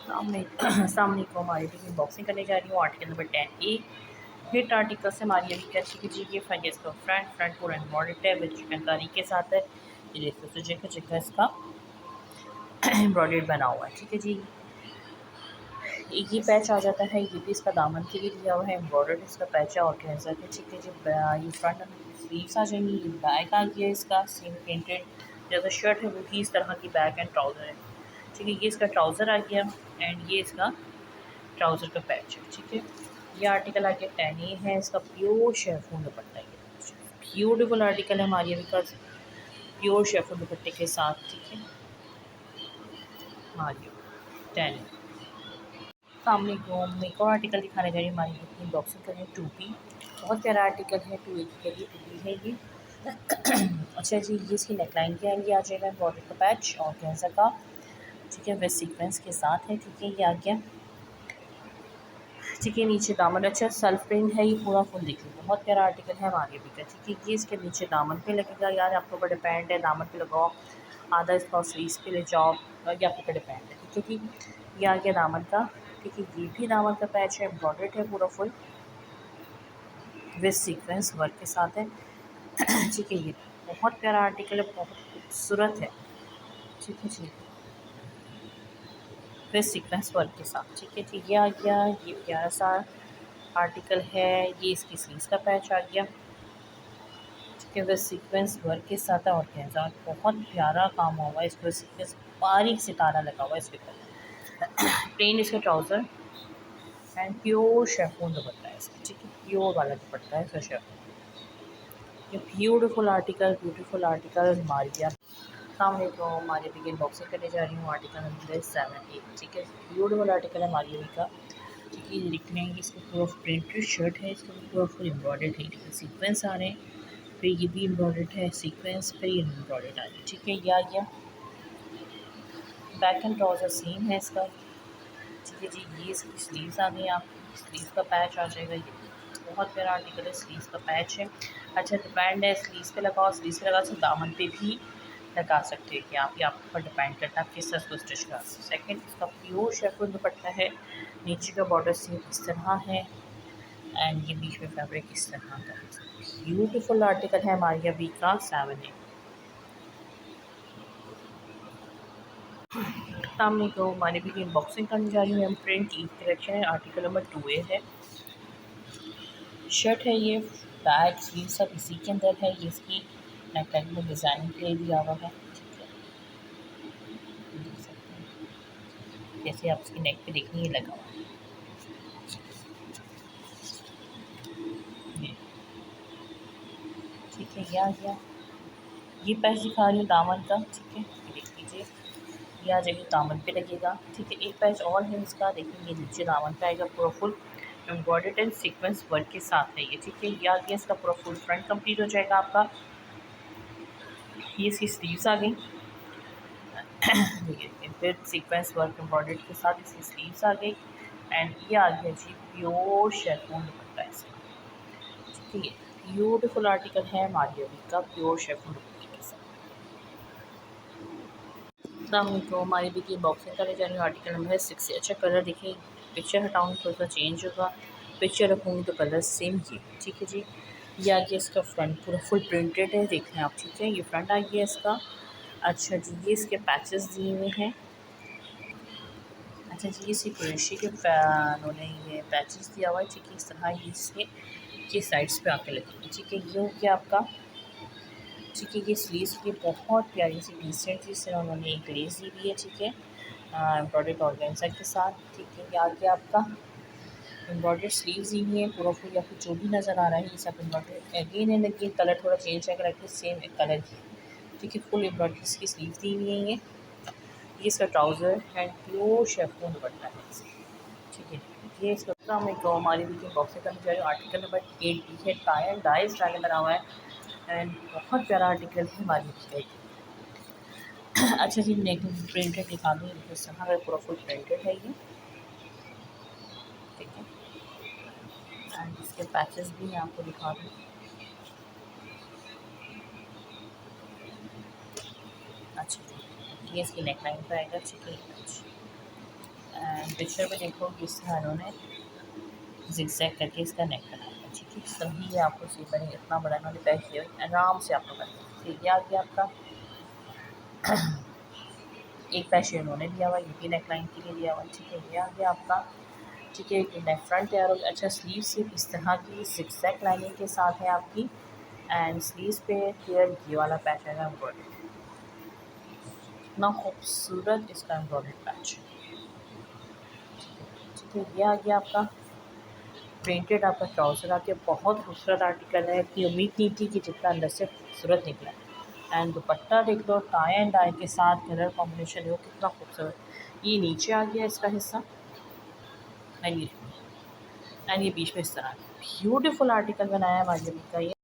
सामने को हमारी भी बॉक्सिंग करने जा रही हूँ। Article number 10A hit article से हमारी अभी क्या चीज़ कीजिए। फाइव इसका फ्रंट पूरा एम्ब्रॉयड है विद चिकनकारी के साथ है। ये देखो तो जगह इसका एम्ब्रॉयड बना हुआ है। ठीक है जी, ये पैच आ जाता है। ये भी इसका दामन के लिए दिया हुआ है, एम्ब्रॉयड इसका पैच है और कैंसर के। ठीक है जी, ये फ्रंट स्लीव्स आ जाएंगी। ये बैक आ गया इसका सेम प्रिंटेड, जैसा शर्ट है वो ही इस तरह की बैक एंड ट्राउज़र है। ठीक है, ये इसका ट्राउज़र आ गया एंड ये इसका ट्राउज़र का पैच है। ठीक है, ये आर्टिकल आ गया 10A है। इसका प्योर शेफून दुपट्टा है। ब्यूटीफुल आर्टिकल है हमारी अभी का प्योर शेफून दुपट्टे के साथ। ठीक है, हमारी 10 सामने को एक और आर्टिकल दिखाने जा रही है। हमारी इतनी बॉक्सिंग करें 2P, बहुत प्यारा आर्टिकल है। 2A की करिए 2P है ये। अच्छा जी, ये इसकी नेकलाइन के आगे आ जाएगा बॉर्डर का पैच और कैंसर का। ठीक है, वेस्ट सीक्वेंस के साथ है। ठीक है, ये आ गया। ठीक है, नीचे दामन अच्छा सेल्फ प्रिंट है। ये पूरा फुल देखिए, बहुत प्यारा आर्टिकल है हमारे भी का। ठीक है, ये इसके नीचे दामन पे लगेगा। यार आपके ऊपर डिपेंड है, दामन पे लगाओ, आधा इसका स्लीव्स पे ले जाओ, या आपके ऊपर डिपेंड है। ठीक है जी, ये आ गया दामन का। ठीक है, ये भी दामन का पैच है, एम्ब्रॉयडर्ड है पूरा फुल विद सीक्वेंस वर्क के साथ है। ठीक है, ये बहुत प्यारा आर्टिकल है, बहुत खूबसूरत है। ठीक है जी, विद सीक्वेंस वर्क के साथ। ठीक है जी, ये आ गया। ये प्यारा सा आर्टिकल है। ये इसकी स्लीव्स का पैच आ गया। ठीक है, विद सीक्वेंस वर्क के साथ है और कैसा बहुत प्यारा काम हुआ है। इसको सीक्वेंस बारीक सितारा लगा हुआ है इसके ऊपर। प्लेन इसका ट्राउज़र एंड प्योर शेफून दुपट्टा है इसका। ठीक है, प्योर वाला दुपट्टा है इसका शेफून। ये ब्यूटीफुल आर्टिकल मारिया सामने को हमारे बिगिन बॉक्सिंग करने जा रही हूँ। Article number 7A। ठीक है, ब्यूटीफुल आर्टिकल है हमारी का। ठीक है, ये लिख लेंगे। इसको पूरा प्रिंटेड शर्ट है, इसको पूरा फुल एम्ब्रॉयडर्ड है। ठीक है, सीक्वेंस आ रहे हैं, फिर ये भी एम्ब्रॉयडर्ड है सीक्वेंस, फिर ये एम्ब्रॉयडर्ड आ रही है। ठीक है, ये आ गया। बैक एंड ट्राउज़र सेम है इसका। ठीक है जी, ये इसकी स्लीव्स आ गई। आपकी स्लीव का पैच आ जाएगा। ये बहुत प्यारा आर्टिकल है, स्लीव्स का पैच है। अच्छा, डिपेंड है स्लीव्स पे लगाओ, स्लीव्स पे लगा सकते, दामन पे भी लगा सकते हैं कि आप, ये आपके ऊपर डिपेंड करता है आप किस तरह को स्टिच करा सकते। सेकेंड, इसका प्योर शेफून दुपट्टा है। नीचे का बॉर्डर सेम इस तरह है एंड ये बीच में फैब्रिक इस तरह का है। ब्यूटीफुल आर्टिकल है हमारे अभी का 7A। सामने को हमारे भी बॉक्सिंग करने जा रही हूँ। हम प्रिंट ईद कलेक्शन है। आर्टिकल नंबर 2A है। शर्ट है ये, बैग स्लीव सब इसी के अंदर है। ये इसकी नेकलाइन में डिज़ाइन के लिए दिया हुआ है। ठीक है, देख सकते हैं जैसे आप इसकी नेक पे देखनी है लगा हुआ है। ठीक है, ये आ गया। ये पैच दिखा रही हूँ दामन का। ठीक है, ये देख लीजिए, ये आ जाएगी दामन पे लगेगा। ठीक है, एक पैच और है इसका, देखिए ये नीचे दामन पे आएगा पूरा full embroidered and sequence work के साथ है ये। ठीक है, ये आ गया। इसका पूरा फुल फ्रंट कंप्लीट हो जाएगा आपका। ये इसकी स्लीव्स आ गई। देखिए, फिर सीक्वेंस वर्क एम्ब्रॉयडर्ड के साथ इसकी स्लीव्स आ गई एंड ये आ गया जी प्योर शेफून दुपट्टा इसका। ठीक है, ब्यूटीफुल आर्टिकल है मारियोवी का प्योर शेफून दुपट्टे के साथ। सामने को हमारी भी की बॉक्सिंग करने जा रही हूँ। आर्टिकल नंबर है 6। अच्छा, कलर देखिए, पिक्चर हटाऊँगी थोड़ा सा चेंज होगा, पिक्चर रखूँगी तो कलर सेम ही। ठीक है जी, ये आ गया इसका फ्रंट पूरा फुल प्रिंटेड है, देख लें आप। ठीक है, ये फ्रंट आ गया इसका। अच्छा जी, ये इसके पैचेस दिए हुए हैं। अच्छा जी, ये सिर्फ क्रोशे के उन्होंने ये पैचेस दिया हुआ है। ठीक है, इस तरह ये इसके ये साइड्स पे आके लगेंगे। ठीक है, ये हो गया आपका। ठीक है, ये स्लीव्स की बहुत प्यारी सी डिसेंट इस तरह उन्होंने एक लेस दी हुई है। ठीक है, एम्ब्रॉयडर्ड ऑर्गेन्जा के साथ। ठीक है, ये आ गया आपका। एम्ब्रॉयडर्ड स्लीव्स दी हुई है पूरा फुल, या फिर जो भी नज़र आ रहा है ये सब embroidered again and again. Colour थोड़ा चेंज है, कलर सेम कलर की। ठीक है, फुल एम्ब्रॉयडरी इसकी स्लीव्स दी हुई है। ये इसका ट्राउज़र एंड प्योर शेफून दुपट्टा है। ठीक है, ये इसका में तो हमारी भी बॉक्सिंग करने जा रही हूँ। आर्टिकल नंबर 8B है। टाई एंड डाई स्टाइल में बना हुआ है एंड बहुत प्यारा आर्टिकल है हमारी भी। अच्छा जी, नेक प्रिंटेड दिखा दूँ, इस तरह का पूरा फुल प्रिंटेड है ये। ठीक है, एंड इसके पैचेस भी मैं आपको दिखा दूँ। अच्छा जी, ये इसकी नेक लाइन पर आएगा। ठीक है, एंड पिक्चर में देखो किस तरह इन्होंने जिगजैग करके इसका नेक बनाया है। ठीक है, सही है, आपको सी बनी इतना बड़ा इन्होंने पैक किया, आराम से आप लोग कर सकते। ठीक है, आ गया आपका एक पैच उन्होंने दिया हुआ, ये भी नेक लाइन के लिए दिया हुआ। ठीक है, ये आ गया आपका। ठीक है, नेक फ्रंट तैयार हो गया। अच्छा, स्लीव सिर्फ इस तरह की जिगजैग लाइनिंग के साथ है आपकी, एंड स्लीव्स पे फिर ये वाला पैच है एम्ब्रॉयडरी, इतना खूबसूरत इसका एम्ब्रॉयडरी पैच। ठीक है, ये आ गया आपका प्रिंटेड आपका ट्राउज़र आ गया। बहुत खूबसूरत आर्टिकल है, इतनी उम्मीद नहीं थी कि जितना अंदर से खूबसूरत निकला। एंड दुपट्टा देख लो, टाई एंड डाई के साथ कलर कॉम्बिनेशन हो, कितना खूबसूरत। ये नीचे आ गया इसका हिस्सा, एंड ये बीच में इस तरह ब्यूटीफुल आर्टिकल बनाया है भाई का ये।